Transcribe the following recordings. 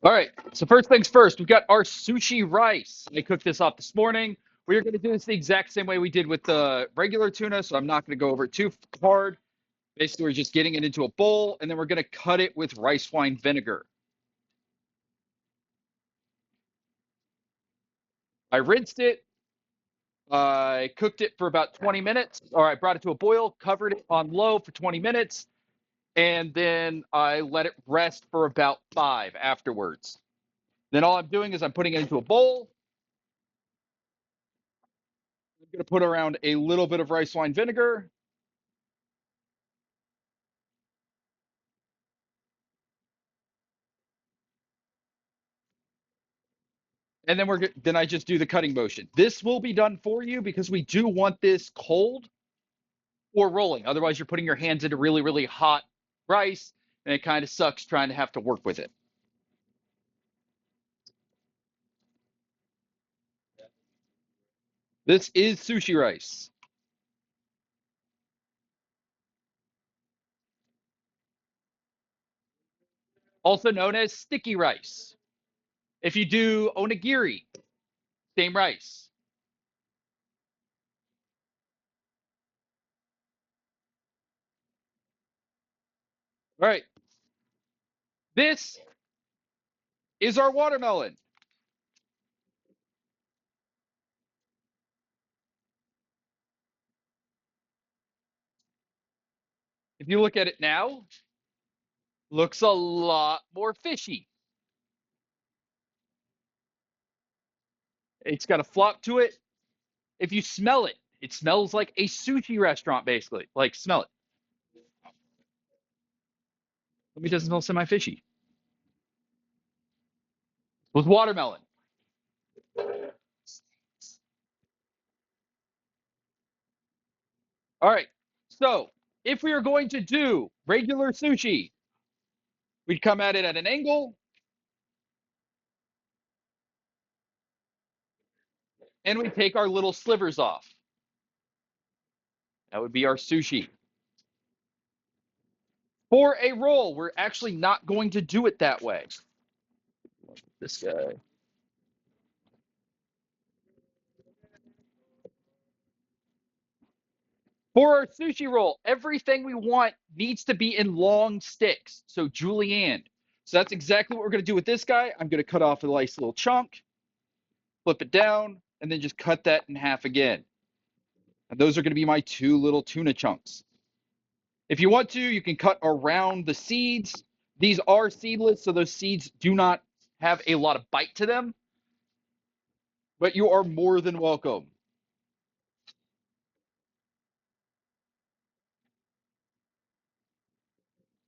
All right. So first things first, we've got our sushi rice. I cooked this up this morning. We are going to do this the exact same way we did with the regular tuna, so I'm not going to go over it too hard. Basically, we're just getting it into a bowl, and then we're going to cut it with rice wine vinegar. I rinsed it. I cooked it for about 20 minutes, or I brought it to a boil, covered it on low for 20 minutes, and then I let it rest for about 5 afterwards. Then all I'm doing is I'm putting it into a bowl. I'm going to put around a little bit of rice wine vinegar. And then then I just do the cutting motion. This will be done for you because we do want this cold or rolling. Otherwise, you're putting your hands into really, really hot rice, and it kind of sucks trying to have to work with it. This is sushi rice, also known as sticky rice. If you do onigiri, same rice. All right, this is our watermelon. If you look at it now, looks a lot more fishy. It's got a flop to it. If you smell it, it smells like a sushi restaurant, basically. Like, smell it. Let me just smell semi-fishy. With watermelon. All right. So if we are going to do regular sushi, we'd come at it at an angle and we take our little slivers off. That would be our sushi. For a roll, we're actually not going to do it that way. This guy. For our sushi roll, everything we want needs to be in long sticks. So julienne. So that's exactly what we're going to do with this guy. I'm going to cut off a nice little chunk, flip it down, and then just cut that in half again. And those are going to be my two little tuna chunks. If you want to, you can cut around the seeds. These are seedless, so those seeds do not have a lot of bite to them, but you are more than welcome.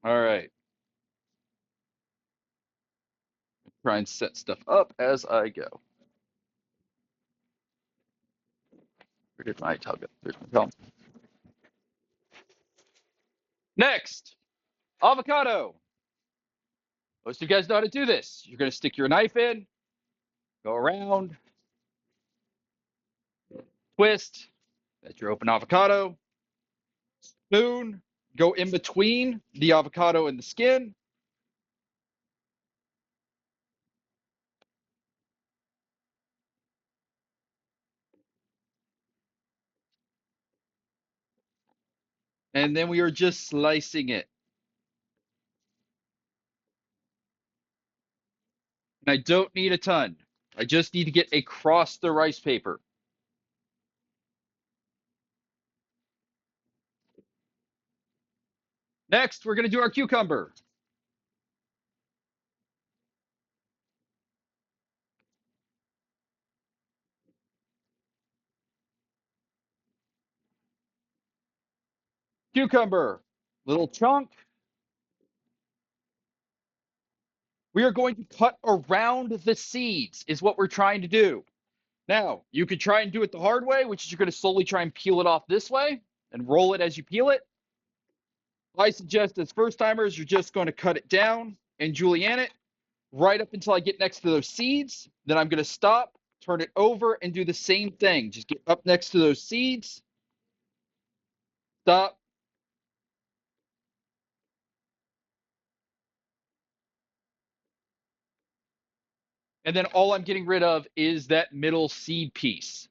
All right. Try and set stuff up as I go. Where did my tug go? There's my thumb. Next, avocado. Most of you guys know how to do this. You're going to stick your knife in, go around, twist. That's your open avocado. Spoon, go in between the avocado and the skin. And then we are just slicing it. And I don't need a ton. I just need to get across the rice paper. Next, we're going to do our cucumber. Cucumber, little chunk. We are going to cut around the seeds, is what we're trying to do. Now, you could try and do it the hard way, which is you're going to slowly try and peel it off this way and roll it as you peel it. I suggest as first timers, you're just going to cut it down and julienne it right up until I get next to those seeds. Then I'm going to stop, turn it over, and do the same thing. Just get up next to those seeds, stop, And then all I'm getting rid of is that middle seed piece.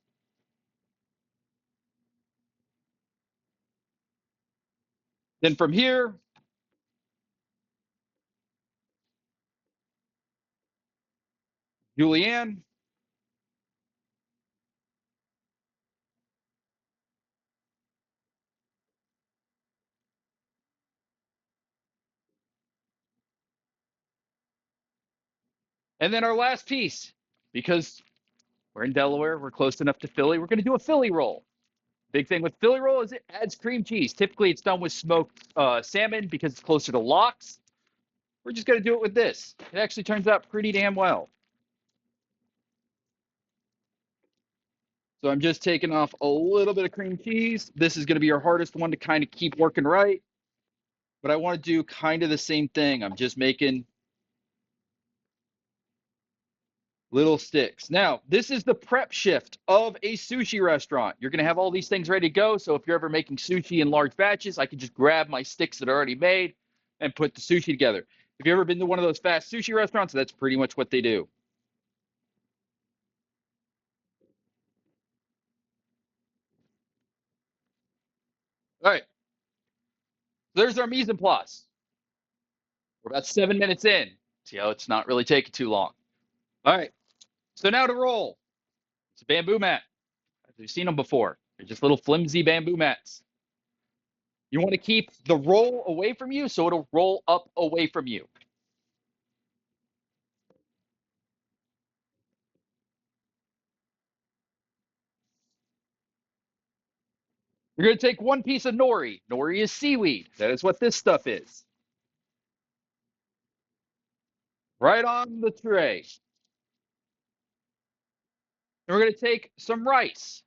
Then from here, julienne, and then our last piece, because we're in Delaware, we're close enough to Philly, we're going to do a Philly roll. Big thing with Philly roll is it adds cream cheese. Typically, it's done with smoked salmon because it's closer to lox. We're just going to do it with this. It actually turns out pretty damn well. So I'm just taking off a little bit of cream cheese. This is going to be our hardest one to kind of keep working right. But I want to do kind of the same thing. I'm just making little sticks. Now, this is the prep shift of a sushi restaurant. You're going to have all these things ready to go. So if you're ever making sushi in large batches, I can just grab my sticks that are already made and put the sushi together. If you've ever been to one of those fast sushi restaurants, that's pretty much what they do. All right, there's our mise en place. We're about 7 minutes in. See how it's not really taking too long. All right, so now to roll. It's a bamboo mat. You've seen them before. They're just little flimsy bamboo mats. You want to keep the roll away from you so it'll roll up away from you. You're going to take one piece of nori. Nori is seaweed. That is what this stuff is. Right on the tray. And we're going to take some rice.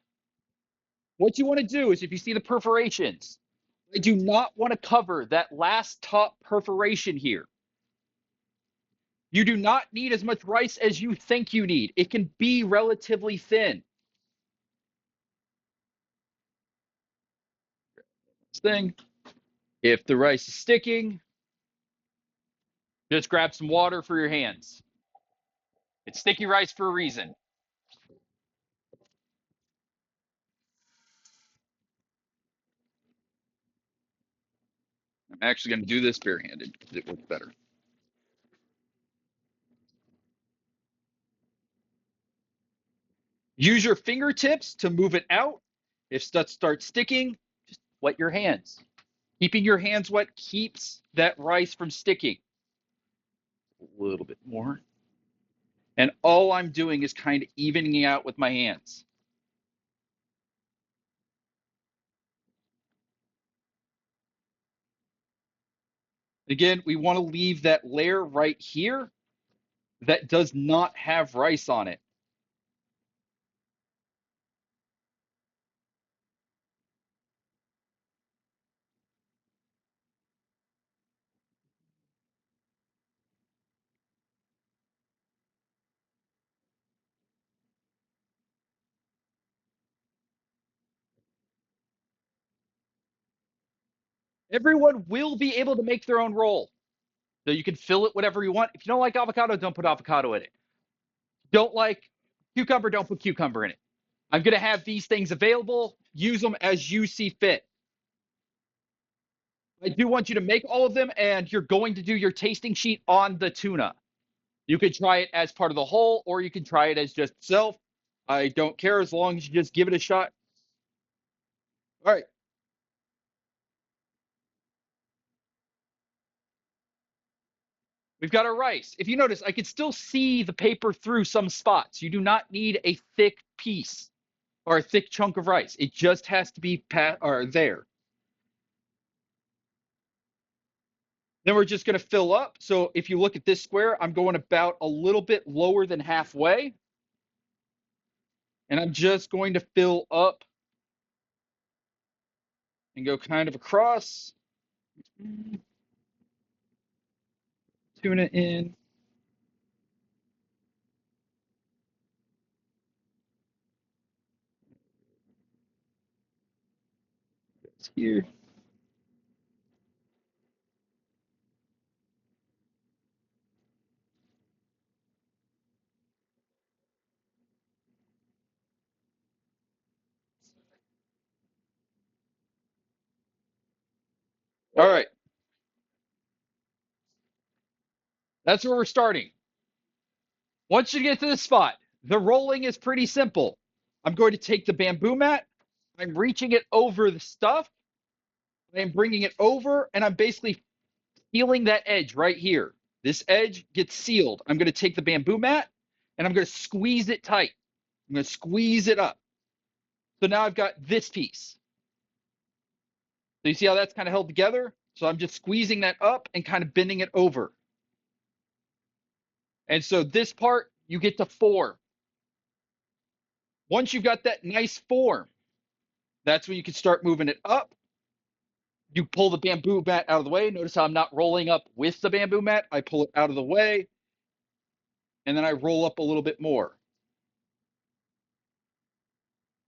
What you want to do is if you see the perforations, I do not want to cover that last top perforation here. You do not need as much rice as you think you need. It can be relatively thin. This thing, if the rice is sticking, just grab some water for your hands. It's sticky rice for a reason. I'm actually going to do this barehanded because it works better. Use your fingertips to move it out. If stuff starts sticking, just wet your hands. Keeping your hands wet keeps that rice from sticking. A little bit more. And all I'm doing is kind of evening it out with my hands. Again, we want to leave that layer right here that does not have rice on it. Everyone will be able to make their own roll. So you can fill it whatever you want. If you don't like avocado, don't put avocado in it. Don't like cucumber, don't put cucumber in it. I'm going to have these things available. Use them as you see fit. I do want you to make all of them, and you're going to do your tasting sheet on the tuna. You could try it as part of the whole, or you can try it as just self. I don't care as long as you just give it a shot. All right. We've got our rice. If you notice, I can still see the paper through some spots. You do not need a thick piece or a thick chunk of rice. It just has to be there. Then we're just going to fill up. So if you look at this square, I'm going about a little bit lower than halfway. And I'm just going to fill up and go kind of across. Tuna in. It's here. All right. That's where we're starting. Once you get to this spot, the rolling is pretty simple. I'm going to take the bamboo mat. I'm reaching it over the stuff. I'm bringing it over, and I'm basically feeling that edge right here. This edge gets sealed. I'm going to take the bamboo mat, and I'm going to squeeze it tight. I'm going to squeeze it up. So now I've got this piece. So you see how that's kind of held together? So I'm just squeezing that up and kind of bending it over. And so this part, you get to form. Once you've got that nice form, that's when you can start moving it up. You pull the bamboo mat out of the way. Notice how I'm not rolling up with the bamboo mat. I pull it out of the way, and then I roll up a little bit more.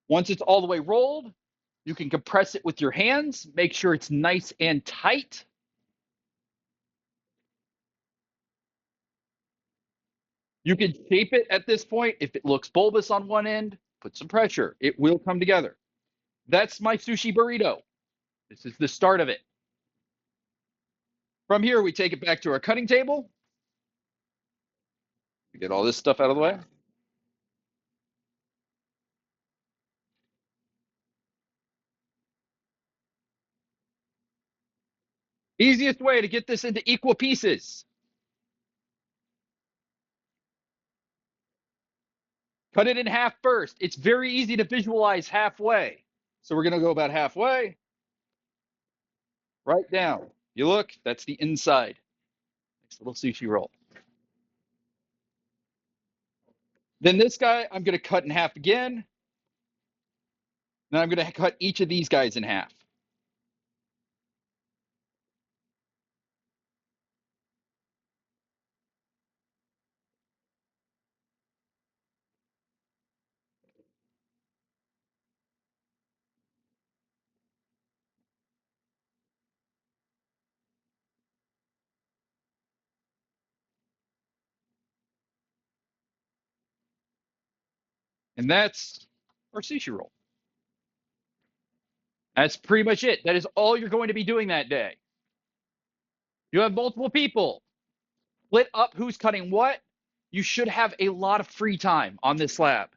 Once it's all the way rolled, you can compress it with your hands. Make sure it's nice and tight. You can shape it at this point. If it looks bulbous on one end, put some pressure. It will come together. That's my sushi burrito. This is the start of it. From here, we take it back to our cutting table. Get all this stuff out of the way. Easiest way to get this into equal pieces. Cut it in half first. It's very easy to visualize halfway. So we're going to go about halfway, right down. You look, that's the inside. Nice little sushi roll. Then this guy, I'm going to cut in half again. Then I'm going to cut each of these guys in half. And that's our sushi roll. That's pretty much it. That is all you're going to be doing that day. You have multiple people. Split up who's cutting what. You should have a lot of free time on this slab.